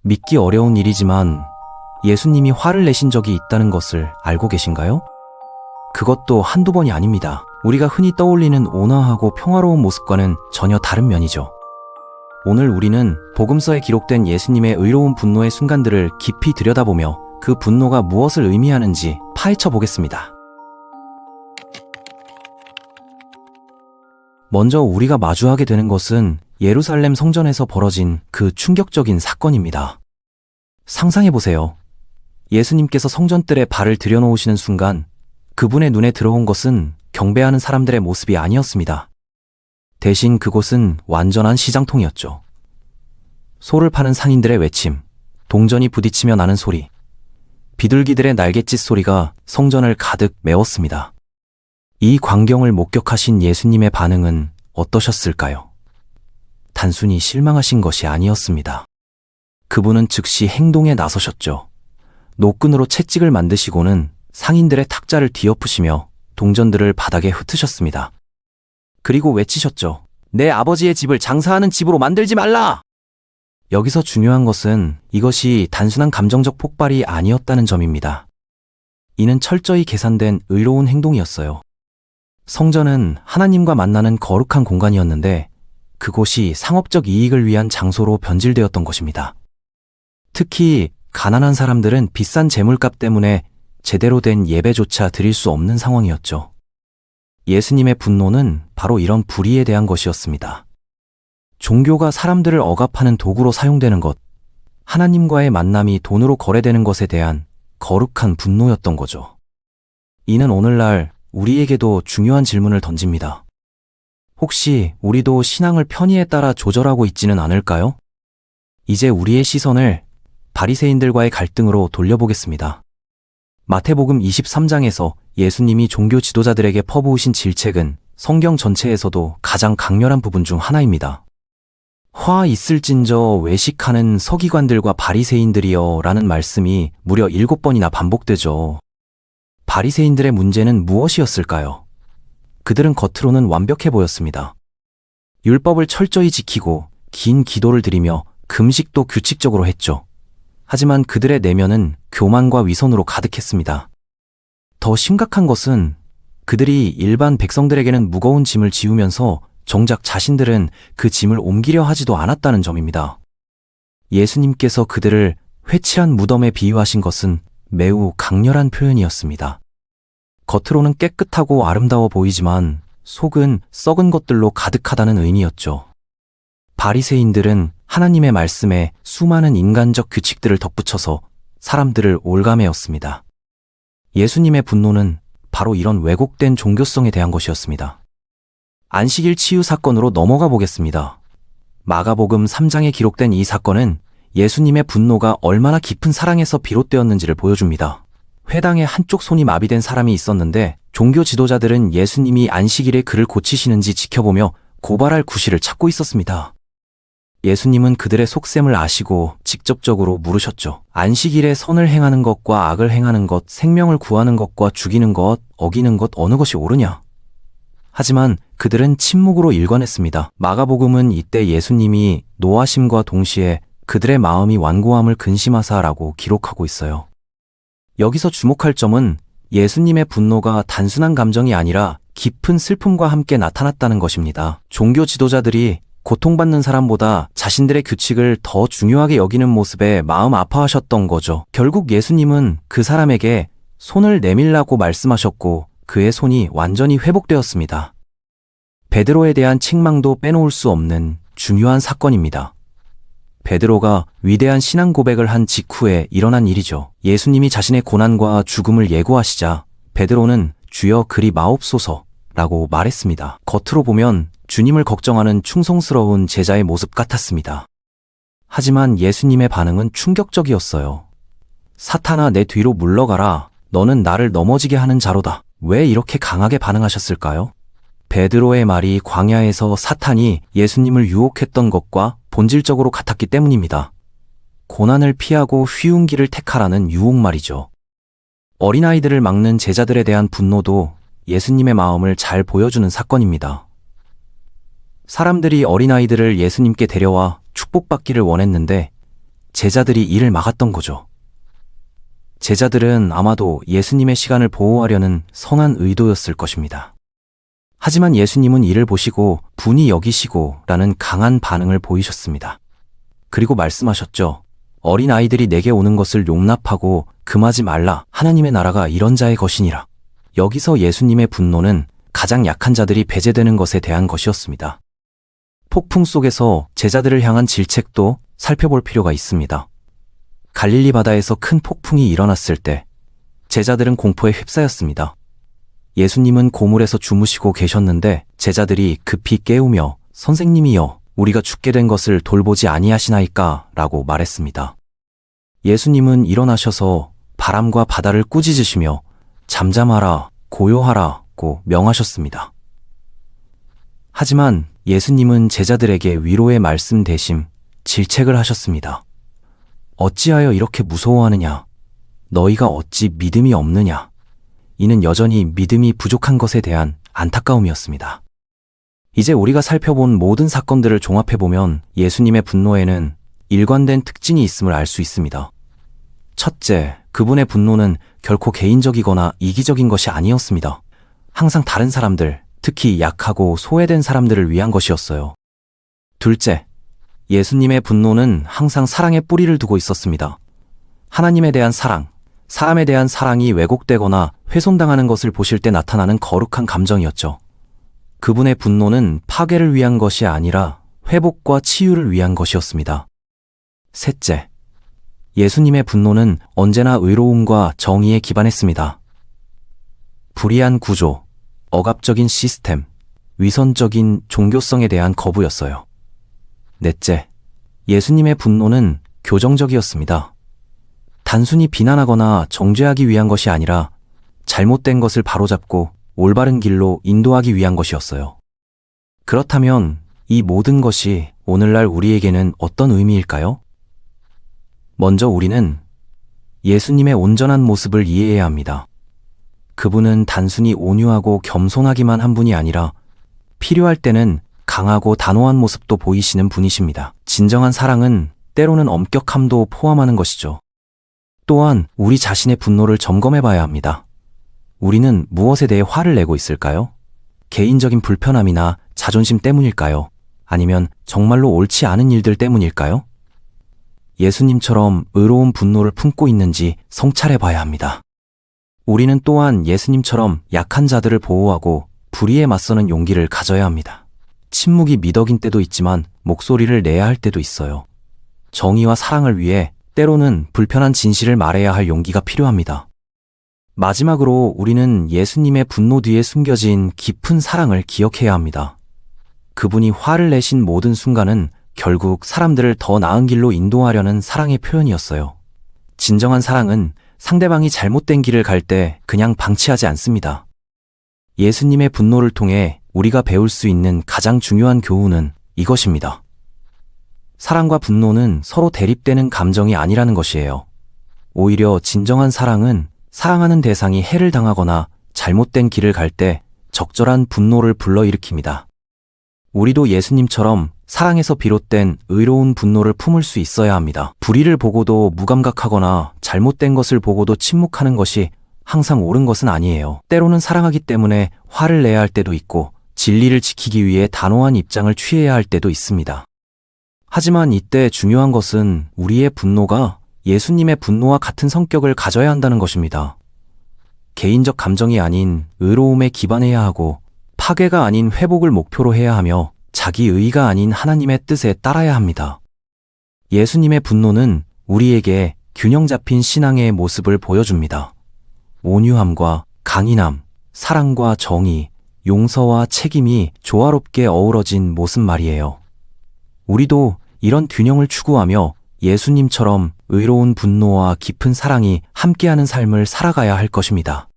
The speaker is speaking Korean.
믿기 어려운 일이지만 예수님이 화를 내신 적이 있다는 것을 알고 계신가요? 그것도 한두 번이 아닙니다. 우리가 흔히 떠올리는 온화하고 평화로운 모습과는 전혀 다른 면이죠. 오늘 우리는 복음서에 기록된 예수님의 의로운 분노의 순간들을 깊이 들여다보며 그 분노가 무엇을 의미하는지 파헤쳐 보겠습니다. 먼저 우리가 마주하게 되는 것은 예루살렘 성전에서 벌어진 그 충격적인 사건입니다. 상상해보세요. 예수님께서 성전뜰에 발을 들여놓으시는 순간 그분의 눈에 들어온 것은 경배하는 사람들의 모습이 아니었습니다. 대신 그곳은 완전한 시장통이었죠. 소를 파는 상인들의 외침, 동전이 부딪히며 나는 소리, 비둘기들의 날갯짓 소리가 성전을 가득 메웠습니다. 이 광경을 목격하신 예수님의 반응은 어떠셨을까요? 단순히 실망하신 것이 아니었습니다. 그분은 즉시 행동에 나서셨죠. 노끈으로 채찍을 만드시고는 상인들의 탁자를 뒤엎으시며 동전들을 바닥에 흩으셨습니다. 그리고 외치셨죠. 내 아버지의 집을 장사하는 집으로 만들지 말라! 여기서 중요한 것은 이것이 단순한 감정적 폭발이 아니었다는 점입니다. 이는 철저히 계산된 의로운 행동이었어요. 성전은 하나님과 만나는 거룩한 공간이었는데 그곳이 상업적 이익을 위한 장소로 변질되었던 것입니다. 특히 가난한 사람들은 비싼 재물값 때문에 제대로 된 예배조차 드릴 수 없는 상황이었죠. 예수님의 분노는 바로 이런 불의에 대한 것이었습니다. 종교가 사람들을 억압하는 도구로 사용되는 것, 하나님과의 만남이 돈으로 거래되는 것에 대한 거룩한 분노였던 거죠. 이는 오늘날 우리에게도 중요한 질문을 던집니다. 혹시 우리도 신앙을 편의에 따라 조절하고 있지는 않을까요? 이제 우리의 시선을 바리새인들과의 갈등으로 돌려보겠습니다. 마태복음 23장에서 예수님이 종교 지도자들에게 퍼부으신 질책은 성경 전체에서도 가장 강렬한 부분 중 하나입니다. 화 있을진저 외식하는 서기관들과 바리새인들이여 라는 말씀이 무려 7번이나 반복되죠. 바리새인들의 문제는 무엇이었을까요? 그들은 겉으로는 완벽해 보였습니다. 율법을 철저히 지키고 긴 기도를 드리며 금식도 규칙적으로 했죠. 하지만 그들의 내면은 교만과 위선으로 가득했습니다. 더 심각한 것은 그들이 일반 백성들에게는 무거운 짐을 지우면서 정작 자신들은 그 짐을 옮기려 하지도 않았다는 점입니다. 예수님께서 그들을 회칠한 무덤에 비유하신 것은 매우 강렬한 표현이었습니다. 겉으로는 깨끗하고 아름다워 보이지만 속은 썩은 것들로 가득하다는 의미였죠. 바리새인들은 하나님의 말씀에 수많은 인간적 규칙들을 덧붙여서 사람들을 올가매었습니다. 예수님의 분노는 바로 이런 왜곡된 종교성에 대한 것이었습니다. 안식일 치유 사건으로 넘어가 보겠습니다. 마가복음 3장에 기록된 이 사건은 예수님의 분노가 얼마나 깊은 사랑에서 비롯되었는지를 보여줍니다. 회당에 한쪽 손이 마비된 사람이 있었는데 종교 지도자들은 예수님이 안식일에 그를 고치시는지 지켜보며 고발할 구실을 찾고 있었습니다. 예수님은 그들의 속셈을 아시고 직접적으로 물으셨죠. 안식일에 선을 행하는 것과 악을 행하는 것, 생명을 구하는 것과 죽이는 것, 어기는 것 어느 것이 옳으냐? 하지만 그들은 침묵으로 일관했습니다. 마가복음은 이때 예수님이 노하심과 동시에 그들의 마음이 완고함을 근심하사라고 기록하고 있어요. 여기서 주목할 점은 예수님의 분노가 단순한 감정이 아니라 깊은 슬픔과 함께 나타났다는 것입니다. 종교 지도자들이 고통받는 사람보다 자신들의 규칙을 더 중요하게 여기는 모습에 마음 아파하셨던 거죠. 결국 예수님은 그 사람에게 손을 내밀라고 말씀하셨고 그의 손이 완전히 회복되었습니다. 베드로에 대한 책망도 빼놓을 수 없는 중요한 사건입니다. 베드로가 위대한 신앙 고백을 한 직후에 일어난 일이죠. 예수님이 자신의 고난과 죽음을 예고하시자 베드로는 주여 그리 마옵소서 라고 말했습니다. 겉으로 보면 주님을 걱정하는 충성스러운 제자의 모습 같았습니다. 하지만 예수님의 반응은 충격적이었어요. 사탄아 내 뒤로 물러가라. 너는 나를 넘어지게 하는 자로다. 왜 이렇게 강하게 반응하셨을까요? 베드로의 말이 광야에서 사탄이 예수님을 유혹했던 것과 본질적으로 같았기 때문입니다. 고난을 피하고 쉬운 길을 택하라는 유혹 말이죠. 어린아이들을 막는 제자들에 대한 분노도 예수님의 마음을 잘 보여주는 사건입니다. 사람들이 어린아이들을 예수님께 데려와 축복받기를 원했는데 제자들이 이를 막았던 거죠. 제자들은 아마도 예수님의 시간을 보호하려는 선한 의도였을 것입니다. 하지만 예수님은 이를 보시고 분이 여기시고 라는 강한 반응을 보이셨습니다. 그리고 말씀하셨죠. 어린 아이들이 내게 오는 것을 용납하고 금하지 말라. 하나님의 나라가 이런 자의 것이니라. 여기서 예수님의 분노는 가장 약한 자들이 배제되는 것에 대한 것이었습니다. 폭풍 속에서 제자들을 향한 질책도 살펴볼 필요가 있습니다. 갈릴리 바다에서 큰 폭풍이 일어났을 때 제자들은 공포에 휩싸였습니다. 예수님은 고물에서 주무시고 계셨는데 제자들이 급히 깨우며 선생님이여 우리가 죽게 된 것을 돌보지 아니하시나이까 라고 말했습니다. 예수님은 일어나셔서 바람과 바다를 꾸짖으시며 잠잠하라 고요하라고 명하셨습니다. 하지만 예수님은 제자들에게 위로의 말씀 대신 질책을 하셨습니다. 어찌하여 이렇게 무서워하느냐? 너희가 어찌 믿음이 없느냐? 이는 여전히 믿음이 부족한 것에 대한 안타까움이었습니다. 이제 우리가 살펴본 모든 사건들을 종합해보면 예수님의 분노에는 일관된 특징이 있음을 알 수 있습니다. 첫째, 그분의 분노는 결코 개인적이거나 이기적인 것이 아니었습니다. 항상 다른 사람들, 특히 약하고 소외된 사람들을 위한 것이었어요. 둘째, 예수님의 분노는 항상 사랑의 뿌리를 두고 있었습니다. 하나님에 대한 사랑, 사람에 대한 사랑이 왜곡되거나 훼손당하는 것을 보실 때 나타나는 거룩한 감정이었죠. 그분의 분노는 파괴를 위한 것이 아니라 회복과 치유를 위한 것이었습니다. 셋째, 예수님의 분노는 언제나 의로움과 정의에 기반했습니다. 불이한 구조, 억압적인 시스템, 위선적인 종교성에 대한 거부였어요. 넷째, 예수님의 분노는 교정적이었습니다. 단순히 비난하거나 정죄하기 위한 것이 아니라 잘못된 것을 바로잡고 올바른 길로 인도하기 위한 것이었어요. 그렇다면 이 모든 것이 오늘날 우리에게는 어떤 의미일까요? 먼저 우리는 예수님의 온전한 모습을 이해해야 합니다. 그분은 단순히 온유하고 겸손하기만 한 분이 아니라 필요할 때는 강하고 단호한 모습도 보이시는 분이십니다. 진정한 사랑은 때로는 엄격함도 포함하는 것이죠. 또한 우리 자신의 분노를 점검해 봐야 합니다. 우리는 무엇에 대해 화를 내고 있을까요? 개인적인 불편함이나 자존심 때문일까요? 아니면 정말로 옳지 않은 일들 때문일까요? 예수님처럼 의로운 분노를 품고 있는지 성찰해 봐야 합니다. 우리는 또한 예수님처럼 약한 자들을 보호하고 불의에 맞서는 용기를 가져야 합니다. 침묵이 미덕인 때도 있지만 목소리를 내야 할 때도 있어요. 정의와 사랑을 위해 때로는 불편한 진실을 말해야 할 용기가 필요합니다. 마지막으로 우리는 예수님의 분노 뒤에 숨겨진 깊은 사랑을 기억해야 합니다. 그분이 화를 내신 모든 순간은 결국 사람들을 더 나은 길로 인도하려는 사랑의 표현이었어요. 진정한 사랑은 상대방이 잘못된 길을 갈 때 그냥 방치하지 않습니다. 예수님의 분노를 통해 우리가 배울 수 있는 가장 중요한 교훈은 이것입니다. 사랑과 분노는 서로 대립되는 감정이 아니라는 것이에요. 오히려 진정한 사랑은 사랑하는 대상이 해를 당하거나 잘못된 길을 갈 때 적절한 분노를 불러일으킵니다. 우리도 예수님처럼 사랑에서 비롯된 의로운 분노를 품을 수 있어야 합니다. 불의를 보고도 무감각하거나 잘못된 것을 보고도 침묵하는 것이 항상 옳은 것은 아니에요. 때로는 사랑하기 때문에 화를 내야 할 때도 있고 진리를 지키기 위해 단호한 입장을 취해야 할 때도 있습니다. 하지만 이때 중요한 것은 우리의 분노가 예수님의 분노와 같은 성격을 가져야 한다는 것입니다. 개인적 감정이 아닌 의로움에 기반해야 하고 파괴가 아닌 회복을 목표로 해야 하며 자기 의가 아닌 하나님의 뜻에 따라야 합니다. 예수님의 분노는 우리에게 균형 잡힌 신앙의 모습을 보여줍니다. 온유함과 강인함, 사랑과 정의, 용서와 책임이 조화롭게 어우러진 모습 말이에요. 우리도 이런 균형을 추구하며 예수님처럼 의로운 분노와 깊은 사랑이 함께하는 삶을 살아가야 할 것입니다.